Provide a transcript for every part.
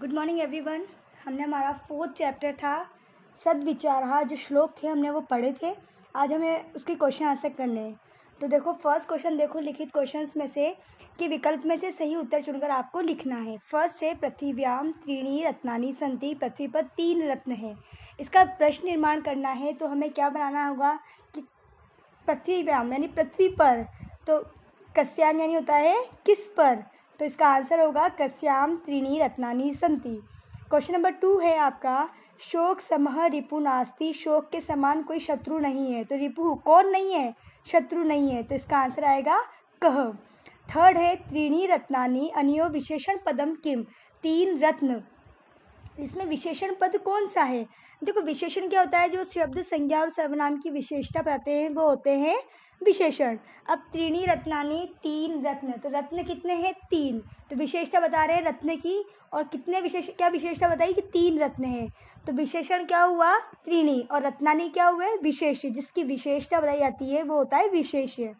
Good morning everyone. हमने हमारा 4th chapter था सद्विचारः, जो श्लोक थे हमने वो पढ़े थे। आज हमें उसके क्वेश्चन आंसर करने हैं। तो देखो फर्स्ट क्वेश्चन, देखो लिखित क्वेश्चंस में से कि विकल्प में से सही उत्तर चुनकर आपको लिखना है। फर्स्ट है पृथिव्याम त्रीणि रत्नानि सन्ति, पृथ्वी पर 3 रत्न है। इसका प्रश्न निर्माण करना है तो हमें क्या बनाना होगा कि पृथिव्याम यानी पृथ्वी पर, तो कस्याम यानी होता है किस पर, तो इसका आंसर होगा कस्याम त्रीणि रत्नानि सन्ति। क्वेश्चन नंबर 2 है आपका शोक समः रिपु नास्ति, शोक के समान कोई शत्रु नहीं है। तो रिपु कौन नहीं है, शत्रु नहीं है, तो इसका आंसर आएगा कह। थर्ड है त्रीणि रत्नानि अनयो विशेषण पदम किम, 3 रत्न, इसमें विशेषण पद कौन सा है। देखो विशेषण क्या होता है, जो शब्द संज्ञा और सर्वनाम की विशेषता बताते हैं वो होते हैं विशेषण। अब त्रीणि रत्नानि 3 रत्न, तो रत्न कितने हैं 3, तो विशेषता बता रहे हैं रत्न की, और कितने क्या विशेषता बताई कि 3 रत्न हैं, तो विशेषण क्या हुआ त्रीणि, और रत्नानि क्या हुए विशेष्य, जिसकी विशेषता बताई जाती है वो होता है विशेष्य।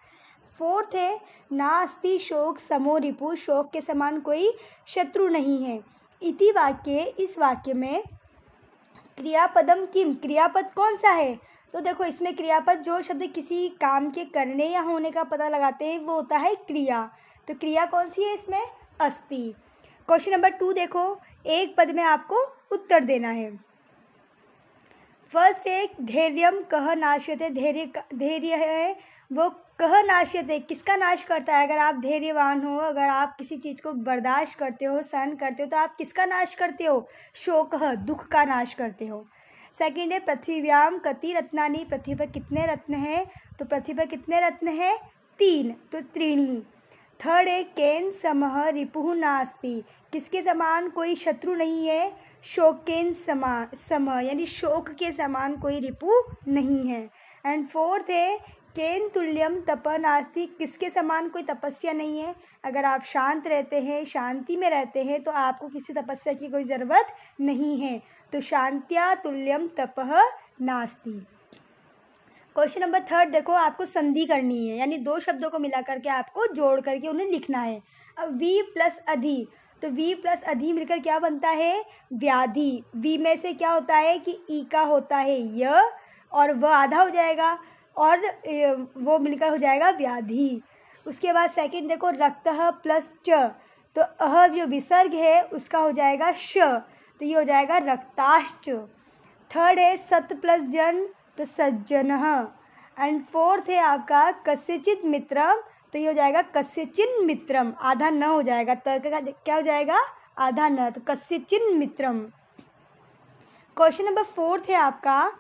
फोर्थ है नास्ति शोक समो रिपु, शोक के समान कोई शत्रु नहीं है। इति वाक्य, इस वाक्य में क्रियापदम किम, क्रियापद कौन सा है। तो देखो इसमें क्रियापद, जो शब्द किसी काम के करने या होने का पता लगाते हैं वो होता है क्रिया, तो क्रिया कौन सी है इसमें अस्ति। क्वेश्चन नंबर 2 देखो, एक पद में आपको उत्तर देना है। फर्स्ट है धैर्यम कह नाश्यते, धैर्य है वो कह नाश्यते, किसका नाश करता है। अगर आप धैर्यवान हो, अगर आप किसी चीज़ को बर्दाश्त करते हो, सहन करते हो, तो आप किसका नाश करते हो, शोकः, दुख का नाश करते हो। सेकंड है पृथ्वीव्याम कति रत्नानि, पृथ्वी पर कितने रत्न हैं, तो पृथ्वी पर कितने रत्न हैं 3, तो त्रीणि। थर्ड है केन समः रिपुः नास्ति, किसके समान कोई शत्रु नहीं है, शोकेन सम यानी शोक के समान कोई रिपु नहीं है। एंड फोर्थ है केन तुल्यम तप नास्ति, किसके समान कोई तपस्या नहीं है। अगर आप शांत रहते हैं, शांति में रहते हैं, तो आपको किसी तपस्या की कोई ज़रूरत नहीं है, तो शांत्या तुल्यम तपः नास्ति। क्वेश्चन नंबर 3 देखो, आपको संधि करनी है, यानी 2 शब्दों को मिला करके आपको जोड़ करके उन्हें लिखना है। अब वी प्लस अधि, तो वी प्लस अधि मिलकर क्या बनता है व्याधि। वी में से क्या होता है कि ई का होता है य, और वह आधा हो जाएगा, और वो मिलकर हो जाएगा व्याधि। उसके बाद सेकंड देखो रक्तः प्लस च, तो अह जो विसर्ग है उसका हो जाएगा श, तो ये हो जाएगा रक्ताश्च। थर्ड है सत प्लस जन, तो सज्जनः। एंड फोर्थ है आपका कस्यचित मित्रम, तो ये हो जाएगा कस्यचिन मित्रम, आधा न हो जाएगा, तर्क का क्या हो जाएगा आधा न, तो कस्यचिन मित्रम। क्वेश्चन नंबर 4 है आपका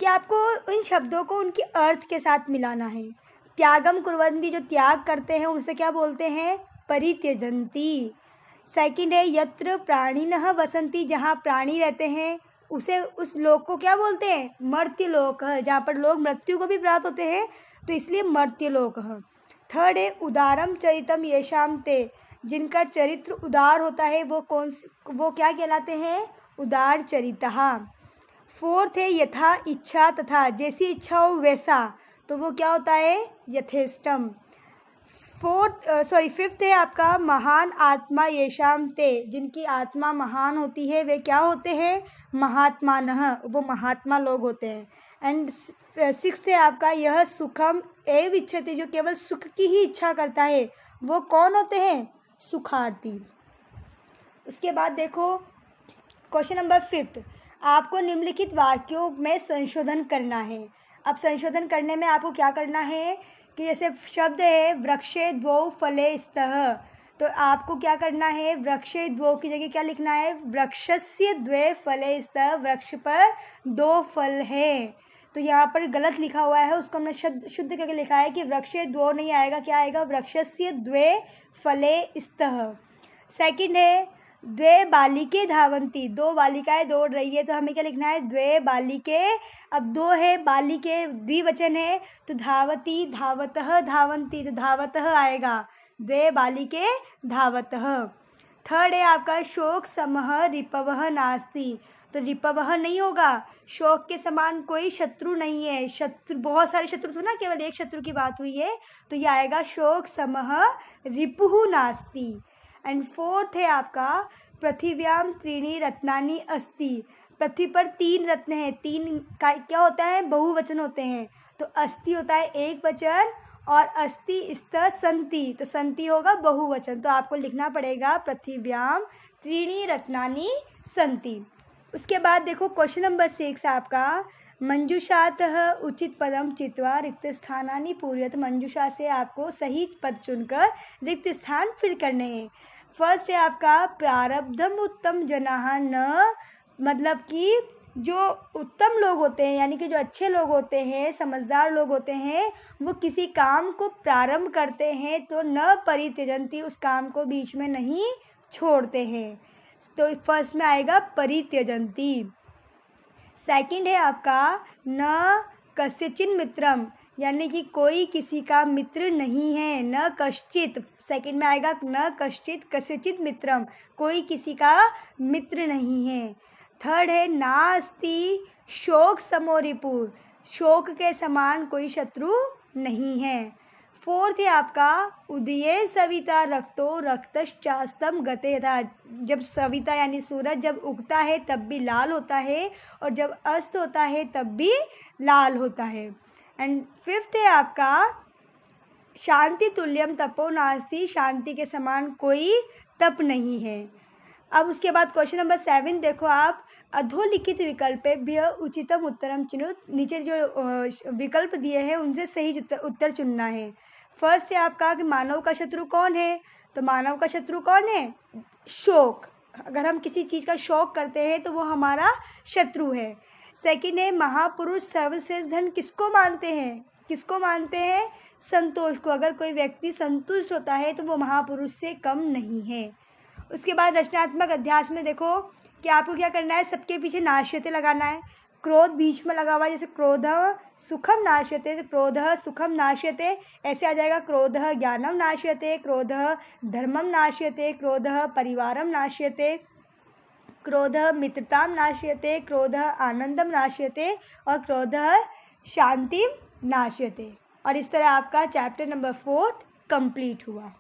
कि आपको इन शब्दों को उनके अर्थ के साथ मिलाना है। त्यागम कुर्वन्ति, जो त्याग करते हैं उनसे क्या बोलते हैं परित्यजन्ति। सेकंड है यत्र प्राणिनः वसन्ति, जहाँ प्राणी रहते हैं उसे, उस लोक को क्या बोलते हैं मर्त्यलोक, जहाँ पर लोग मृत्यु को भी प्राप्त होते हैं, तो इसलिए मर्त्यलोक। थर्ड है उदारम चरितम येषाम ते, जिनका चरित्र उदार होता है वो क्या कहलाते हैं उदार चरितः। फोर्थ है यथा इच्छा तथा, जैसी इच्छा हो वैसा, तो वो क्या होता है यथेष्टम। फिफ्थ है आपका महान आत्मा येषाम ते, जिनकी आत्मा महान होती है वे क्या होते हैं महात्मानः, वो महात्मा लोग होते हैं। एंड सिक्स्थ है आपका यह सुखम एव इच्छति, जो केवल सुख की ही इच्छा करता है वो कौन होते हैं सुखार्थी। उसके बाद देखो क्वेश्चन नंबर 5, आपको निम्नलिखित वाक्यों में संशोधन करना है। अब संशोधन करने में आपको क्या करना है कि जैसे शब्द है वृक्षे द्वौ फले स्तः, तो आपको क्या करना है वृक्षे द्वौ की जगह क्या लिखना है वृक्षस्य द्वे फले स्तः, वृक्ष पर 2 फल हैं। तो यहाँ पर गलत लिखा हुआ है, उसको हमने शुद्ध करके लिखा है कि वृक्षे द्वौ नहीं आएगा, क्या आएगा वृक्षस्य द्वे फले स्तः। सेकंड है द्वे बालिके धावन्ति, 2 बालिकाएं दौड़ रही है, तो हमें क्या लिखना है द्वे बालिके। अब 2 है बालिके द्विवचन है, तो धावती धावतः धावन्ति, तो धावतः आएगा, द्वे बालिके धावतः। थर्ड है आपका शोक समः रिपवः नास्ति, तो रिपवः नहीं होगा, शोक के समान कोई शत्रु नहीं है। शत्रु बहुत सारे शत्रु थे ना, केवल एक शत्रु की बात हुई है, तो ये आएगा शोक समः रिपुः नास्ति। एंड फोर्थ है आपका पृथिव्याम त्रीणि रत्नानि अस्ति। पृथ्वी पर 3 रत्न हैं। 3 का क्या होता है? बहुवचन होते हैं। तो अस्ति होता है एक वचन और अस्ति स्त संति, तो संति होगा बहुवचन। तो आपको लिखना पड़ेगा पृथिव्याम त्रीणि रत्नानि संति। उसके बाद देखो क्वेश्चन नंबर 6 आपका, मंजूषातः उचित पदम चित्वा रिक्त स्थानानि पूरयत। मंजूषा से आपको सही पद चुनकर रिक्त स्थान फिल करने हैं। फर्स्ट है आपका प्रारब्धम उत्तम जनाः न, मतलब कि जो उत्तम लोग होते हैं यानी कि जो अच्छे लोग होते हैं, समझदार लोग होते हैं, वो किसी काम को प्रारंभ करते हैं तो न परित्यजन्ति, उस काम को बीच में नहीं छोड़ते हैं। तो फर्स्ट में आएगा परित्यजन्ति। सेकंड है आपका न कस्यचित् मित्रम, यानी कि कोई किसी का मित्र नहीं है। न कश्चित, सेकंड में आएगा न कश्चित कस्यचित् मित्रम, कोई किसी का मित्र नहीं है। थर्ड है नास्ति शोक समो रिपुः, शोक के समान कोई शत्रु नहीं है। फोर्थ है आपका उदये सविता रक्तो रक्तश्चास्तम गते था, जब सविता यानी सूरज जब उगता है तब भी लाल होता है और जब अस्त होता है तब भी लाल होता है। एंड फिफ्थ है आपका शांति तुल्यम तपो नास्ति, शांति के समान कोई तप नहीं है। अब उसके बाद क्वेश्चन नंबर 7 देखो आप, अधोलिखित विकल्पेभ्य उचितम उत्तरम चुनो। नीचे जो विकल्प दिए हैं उनसे सही उत्तर चुनना है। फर्स्ट है आपका कि मानव का शत्रु कौन है? तो मानव का शत्रु कौन है? शोक। अगर हम किसी चीज़ का शौक करते हैं तो वो हमारा शत्रु है। सेकंड है महापुरुष सर्वश्रेष्ठ धन किसको मानते हैं? किसको मानते हैं? संतोष को। अगर कोई व्यक्ति संतुष्ट होता है तो वो महापुरुष से कम नहीं है। उसके बाद रचनात्मक अध्यास में देखो कि आपको क्या करना है, सबके पीछे नाश्यते लगाना है। क्रोध बीच में लगा हुआ है, जैसे क्रोध सुखम नाश्यते, क्रोध सुखम नाश्यते, ऐसे आ जाएगा। क्रोध ज्ञानम नाश्यते, क्रोध धर्मम नाश्यते, क्रोध परिवारम नाश्यते, क्रोध मित्रताम नाश्यते, क्रोध आनंदम नाश्यते और क्रोध शांतिम नाश्यते। और इस तरह आपका चैप्टर नंबर 4 कंप्लीट हुआ।